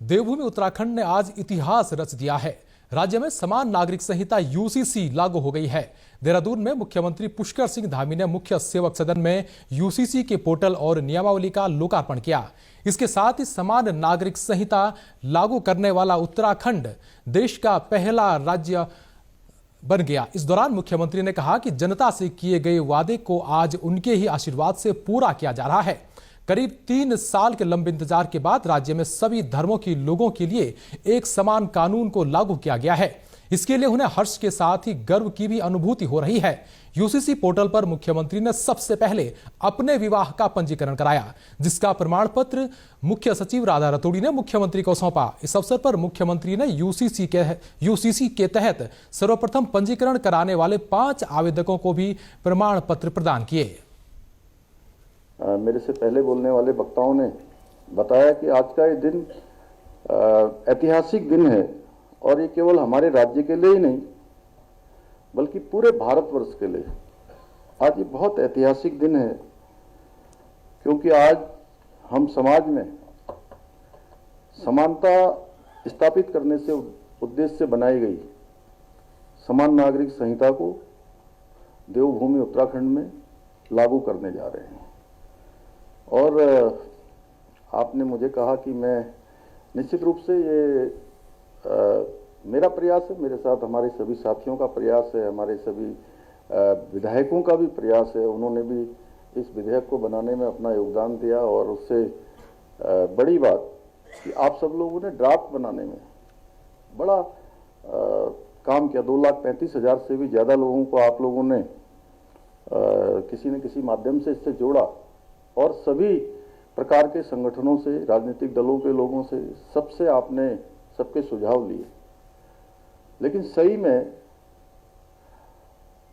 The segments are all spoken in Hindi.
देवभूमि उत्तराखंड ने आज इतिहास रच दिया है। राज्य में समान नागरिक संहिता यूसीसी लागू हो गई है। देहरादून में मुख्यमंत्री पुष्कर सिंह धामी ने मुख्य सेवक सदन में यूसीसी के पोर्टल और नियमावली का लोकार्पण किया। इसके साथ ही समान नागरिक संहिता लागू करने वाला उत्तराखंड देश का पहला राज्य बन गया। इस दौरान मुख्यमंत्री ने कहा कि जनता से किए गए वादे को आज उनके ही आशीर्वाद से पूरा किया जा रहा है। करीब 3 साल के लंबे इंतजार के बाद राज्य में सभी धर्मों के लोगों के लिए एक समान कानून को लागू किया गया है। इसके लिए उन्हें हर्ष के साथ ही गर्व की भी अनुभूति हो रही है। यूसीसी पोर्टल पर मुख्यमंत्री ने सबसे पहले अपने विवाह का पंजीकरण कराया, जिसका प्रमाण पत्र मुख्य सचिव राधा रतूड़ी ने मुख्यमंत्री को सौंपा। इस अवसर पर मुख्यमंत्री ने यूसीसी के तहत सर्वप्रथम पंजीकरण कराने वाले 5 आवेदकों को भी प्रमाण पत्र प्रदान किए। मेरे से पहले बोलने वाले वक्ताओं ने बताया कि आज का ये दिन ऐतिहासिक दिन है और ये केवल हमारे राज्य के लिए ही नहीं बल्कि पूरे भारतवर्ष के लिए आज ये बहुत ऐतिहासिक दिन है, क्योंकि आज हम समाज में समानता स्थापित करने से उद्देश्य से बनाई गई समान नागरिक संहिता को देवभूमि उत्तराखंड में लागू करने जा रहे हैं। और आपने मुझे कहा कि मैं निश्चित रूप से ये मेरा प्रयास है, मेरे साथ हमारे सभी साथियों का प्रयास है, हमारे सभी विधायकों का भी प्रयास है। उन्होंने भी इस विधेयक को बनाने में अपना योगदान दिया और उससे बड़ी बात कि आप सब लोगों ने ड्राफ्ट बनाने में बड़ा काम किया। 2,35,000 से भी ज़्यादा लोगों को आप लोगों ने किसी न किसी माध्यम से इससे जोड़ा और सभी प्रकार के संगठनों से, राजनीतिक दलों के लोगों से, सबसे आपने सबके सुझाव लिए। लेकिन सही में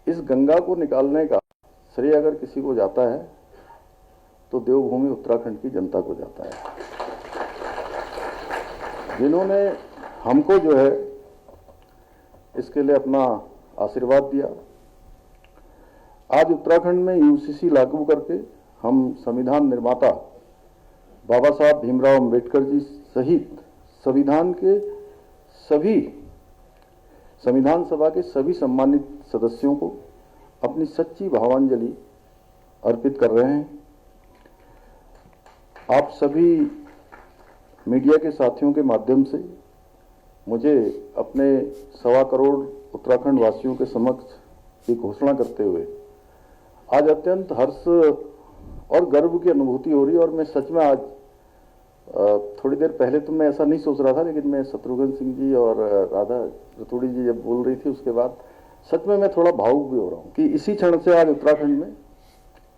इस गंगा को निकालने का श्रेय अगर किसी को जाता है तो देवभूमि उत्तराखंड की जनता को जाता है, जिन्होंने हमको जो है इसके लिए अपना आशीर्वाद दिया। आज उत्तराखंड में यूसीसी लागू करके हम संविधान निर्माता बाबा साहब भीमराव अंबेडकर जी सहित संविधान सभा के सभी सम्मानित सदस्यों को अपनी सच्ची भावांजलि अर्पित कर रहे हैं। आप सभी मीडिया के साथियों के माध्यम से मुझे अपने 1.25 करोड़ उत्तराखंड वासियों के समक्ष एक घोषणा करते हुए आज अत्यंत हर्ष और गर्व की अनुभूति हो रही है। और मैं सच में आज थोड़ी देर पहले तो मैं ऐसा नहीं सोच रहा था, लेकिन मैं शत्रुघ्न सिंह जी और राधा रतूड़ी जी जब बोल रही थी उसके बाद सच में मैं थोड़ा भावुक भी हो रहा हूँ कि इसी क्षण से आज उत्तराखंड में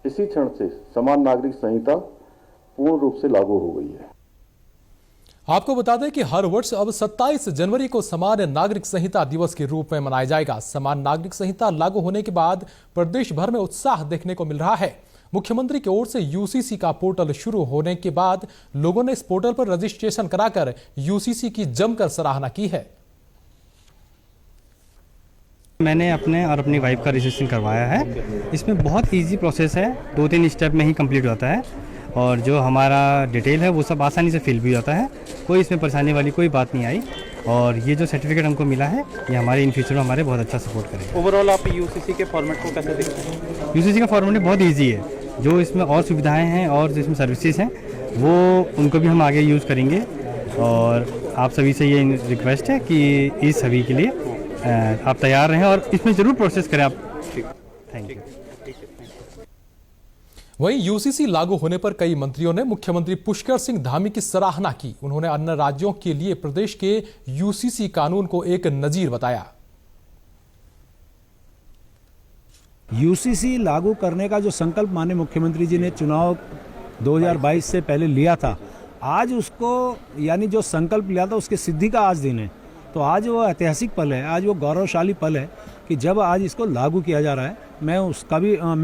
इसी क्षण से समान नागरिक संहिता पूर्ण रूप से लागू हो गई है। आपको बता दें कि हर वर्ष अब 27 जनवरी को समान नागरिक संहिता दिवस के रूप में मनाया जाएगा। समान नागरिक संहिता लागू होने के बाद प्रदेश भर में उत्साह देखने को मिल रहा है। मुख्यमंत्री की ओर से यूसीसी का पोर्टल शुरू होने के बाद लोगों ने इस पोर्टल पर रजिस्ट्रेशन कराकर यूसीसी की जमकर सराहना की है। मैंने अपने और अपनी वाइफ का रजिस्ट्रेशन करवाया है। इसमें बहुत इजी प्रोसेस है, 2-3 स्टेप में ही कंप्लीट होता है और जो हमारा डिटेल है वो सब आसानी से फिल भी होता है। कोई इसमें परेशानी वाली कोई बात नहीं आई और ये जो सर्टिफिकेट हमको मिला है ये हमारे इन फ्यूचर में हमारे बहुत अच्छा सपोर्ट करेगा। ओवरऑल आप यूसीसी के फॉर्मेट को कैसे देखते हैं? यूसीसी का फॉर्मेट बहुत ईजी है। जो इसमें और सुविधाएं हैं और जिसमें सर्विसेज हैं वो उनको भी हम आगे यूज़ करेंगे और आप सभी से ये रिक्वेस्ट है कि इस सभी के लिए आप तैयार रहें और इसमें ज़रूर प्रोसेस करें आप। Thank you. वहीं यूसीसी लागू होने पर कई मंत्रियों ने मुख्यमंत्री पुष्कर सिंह धामी की सराहना की। उन्होंने अन्य राज्यों के लिए प्रदेश के यूसीसी कानून को एक नजीर बताया। यूसीसी लागू करने का जो संकल्प माननीय मुख्यमंत्री जी ने चुनाव 2022 से पहले लिया था, आज उसको यानी जो संकल्प लिया था उसके सिद्धि का आज दिन है। तो आज वो ऐतिहासिक पल है, आज वो गौरवशाली पल है कि जब आज इसको लागू किया जा रहा है। मैं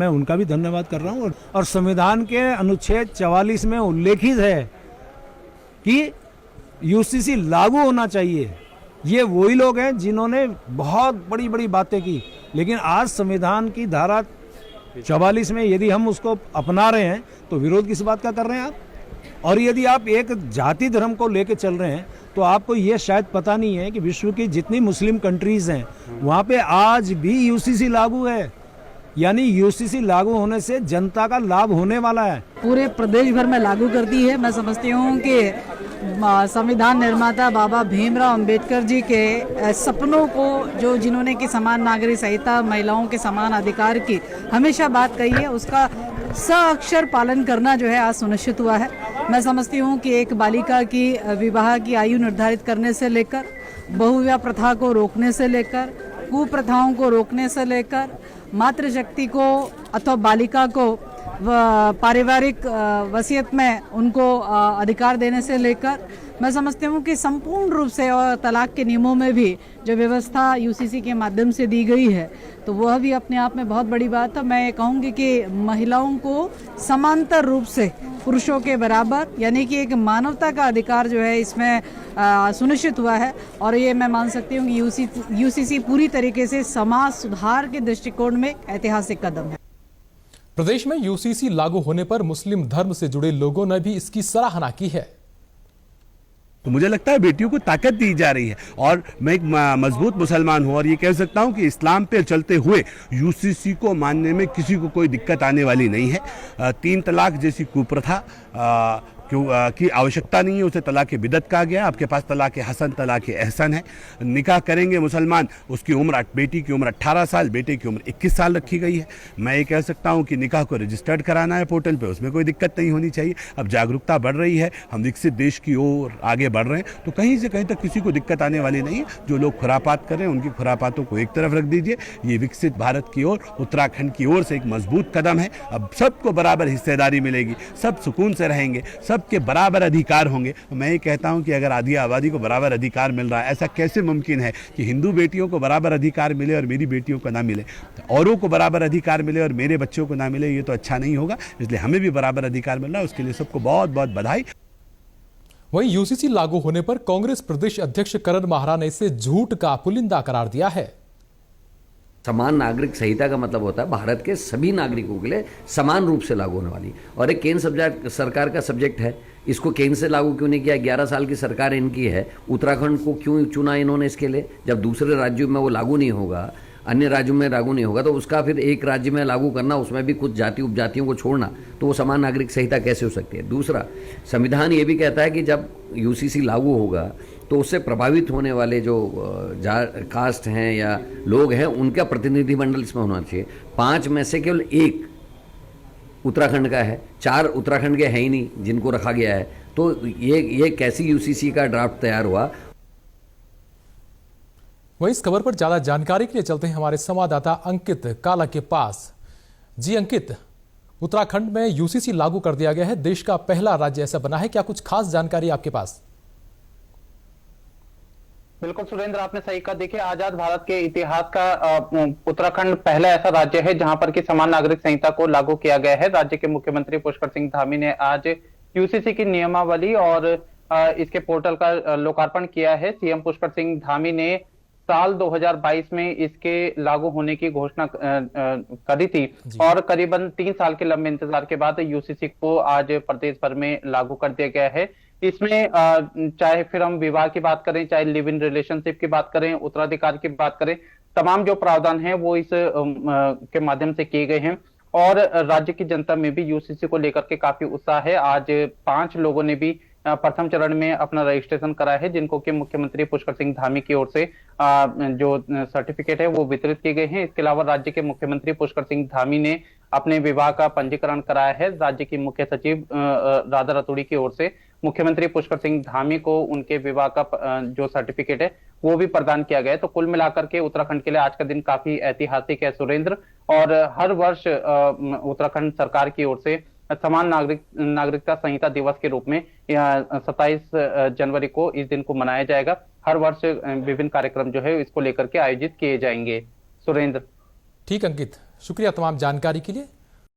उनका भी धन्यवाद कर रहा हूँ। और संविधान के अनुच्छेद 44 में उल्लेखित है कि यूसीसी लागू होना चाहिए। ये वही लोग हैं जिन्होंने बहुत बड़ी बड़ी बातें की, लेकिन आज संविधान की धारा 44 में यदि हम उसको अपना रहे हैं तो विरोध किस बात का कर रहे हैं आप? और यदि आप एक जाति धर्म को लेकर चल रहे हैं तो आपको ये शायद पता नहीं है कि विश्व की जितनी मुस्लिम कंट्रीज हैं वहाँ पे आज भी यूसीसी लागू है, यानी यूसीसी लागू होने से जनता का लाभ होने वाला है। पूरे प्रदेश भर में लागू करती है। मैं समझती हूँ कि संविधान निर्माता बाबा भीमराव अंबेडकर जी के सपनों को जिन्होंने कि समान नागरिक संहिता, महिलाओं के समान अधिकार की हमेशा बात कही है, उसका सअक्षर पालन करना जो है आज सुनिश्चित हुआ है। मैं समझती हूँ कि एक बालिका की विवाह की आयु निर्धारित करने से लेकर, बहुविवाह प्रथा को रोकने से लेकर, कुप्रथाओं को रोकने से लेकर, मातृशक्ति को अथवा बालिका को पारिवारिक वसीयत में उनको अधिकार देने से लेकर, मैं समझती हूँ कि संपूर्ण रूप से, और तलाक के नियमों में भी जो व्यवस्था यूसीसी के माध्यम से दी गई है तो वह भी अपने आप में बहुत बड़ी बात है। मैं कहूँगी कि महिलाओं को समांतर रूप से पुरुषों के बराबर, यानी कि एक मानवता का अधिकार जो है इसमें सुनिश्चित हुआ है। और ये मैं मान सकती हूँ कि यूसीसी पूरी तरीके से समाज सुधार के दृष्टिकोण में ऐतिहासिक कदम है। प्रदेश में यूसीसी लागू होने पर मुस्लिम धर्म से जुड़े लोगों ने भी इसकी सराहना की है। तो मुझे लगता है बेटियों को ताकत दी जा रही है और मैं एक मजबूत मुसलमान हूं और ये कह सकता हूं कि इस्लाम पे चलते हुए यूसीसी को मानने में किसी को कोई दिक्कत आने वाली नहीं है। 3 तलाक जैसी कुप्रथा की आवश्यकता नहीं है, उसे तलाक बिदत कहा गया। आपके पास तलाक हसन, तलाक एहसन है। निकाह करेंगे मुसलमान, उसकी उम्र, बेटी की उम्र 18 साल, बेटे की उम्र 21 साल रखी गई है। मैं ये कह सकता हूँ कि निकाह को रजिस्टर्ड कराना है पोर्टल पे, उसमें कोई दिक्कत नहीं होनी चाहिए। अब जागरूकता बढ़ रही है, हम विकसित देश की ओर आगे बढ़ रहे हैं, तो कहीं से कहीं तक किसी को दिक्कत आने वाली नहीं है। जो लोग खुरापात कर रहे हैं उनकी खुरापातों को एक तरफ रख दीजिए। ये विकसित भारत की ओर, उत्तराखंड की ओर से एक मजबूत कदम है। अब सबको बराबर हिस्सेदारी मिलेगी, सब सुकून से रहेंगे, सबके बराबर अधिकार होंगे। मैं ये कहता हूं कि अगर आधी आबादी को बराबर अधिकार मिल रहा है, ऐसा कैसे मुमकिन है कि हिंदू बेटियों को बराबर अधिकार मिले और मेरी बेटियों को ना मिले, औरों को बराबर अधिकार मिले और मेरे बच्चों को ना मिले? ये तो अच्छा नहीं होगा। इसलिए हमें भी बराबर अधिकार मिल रहा है, उसके लिए सबको बहुत बहुत बधाई। वहीं यूसीसी लागू होने पर कांग्रेस प्रदेश अध्यक्ष करण माहरा ने इसे झूठ का पुलिंदा करार दिया है। समान नागरिक संहिता का मतलब होता है भारत के सभी नागरिकों के लिए समान रूप से लागू होने वाली, और एक केंद्र सरकार का सब्जेक्ट है। इसको केंद्र से लागू क्यों नहीं किया? 11 साल की सरकार इनकी है, उत्तराखंड को क्यों चुना इन्होंने इसके लिए? जब दूसरे राज्यों में वो लागू नहीं होगा, अन्य राज्यों में लागू नहीं होगा, तो उसका फिर एक राज्य में लागू करना, उसमें भी कुछ जाति उपजातियों को छोड़ना, तो वो समान नागरिक संहिता कैसे हो सकती है? दूसरा, संविधान ये भी कहता है कि जब यूसीसी लागू होगा तो उससे प्रभावित होने वाले जो कास्ट हैं या लोग हैं, उनका प्रतिनिधिमंडल इसमें होना चाहिए। 5 में से केवल 1 उत्तराखंड का है, 4 उत्तराखंड के हैं ही नहीं जिनको रखा गया है। तो ये कैसी यूसीसी का ड्राफ्ट तैयार हुआ? वहीं इस खबर पर ज्यादा जानकारी के लिए चलते हैं हमारे संवाददाता अंकित काला के पास। जी अंकित, उत्तराखंड में यूसीसी लागू कर दिया गया है, देश का पहला राज्य ऐसा बना है, क्या कुछ खास जानकारी आपके पास? बिल्कुल सुरेंद्र, आपने सही कहा। देखिए, आजाद भारत के इतिहास का उत्तराखंड पहला ऐसा राज्य है जहां पर कि समान नागरिक संहिता को लागू किया गया है। राज्य के मुख्यमंत्री पुष्कर सिंह धामी ने आज यूसीसी की नियमावली और इसके पोर्टल का लोकार्पण किया है। सीएम पुष्कर सिंह धामी ने साल 2022 में इसके लागू होने की घोषणा करी थी और करीबन 3 साल के लंबे इंतजार के बाद यूसीसी को आज प्रदेश भर में लागू कर दिया गया है। इसमें चाहे फिर हम विवाह की बात करें, चाहे लिव इन रिलेशनशिप की बात करें, उत्तराधिकार की बात करें, तमाम जो प्रावधान है वो इस के माध्यम से किए गए हैं और राज्य की जनता में भी यूसीसी को लेकर के काफी उत्साह है। आज 5 लोगों ने भी प्रथम चरण में अपना रजिस्ट्रेशन कराया है, जिनको कि मुख्यमंत्री पुष्कर सिंह धामी की ओर से जो सर्टिफिकेट है वो वितरित किए गए हैं। इसके अलावा राज्य के मुख्यमंत्री पुष्कर सिंह धामी ने अपने विवाह का पंजीकरण कराया है। राज्य की मुख्य सचिव राधा रतूड़ी की ओर से मुख्यमंत्री पुष्कर सिंह धामी को उनके विवाह का जो सर्टिफिकेट है वो भी प्रदान किया गया है। तो कुल मिलाकर के उत्तराखंड के लिए आज का दिन काफी ऐतिहासिक है सुरेंद्र, और हर वर्ष उत्तराखंड सरकार की ओर से समान नागरिकता संहिता दिवस के रूप में 27 जनवरी को इस दिन को मनाया जाएगा। हर वर्ष विभिन्न कार्यक्रम जो है इसको लेकर के आयोजित किए जाएंगे। सुरेंद्र। ठीक अंकित, शुक्रिया तमाम जानकारी के लिए।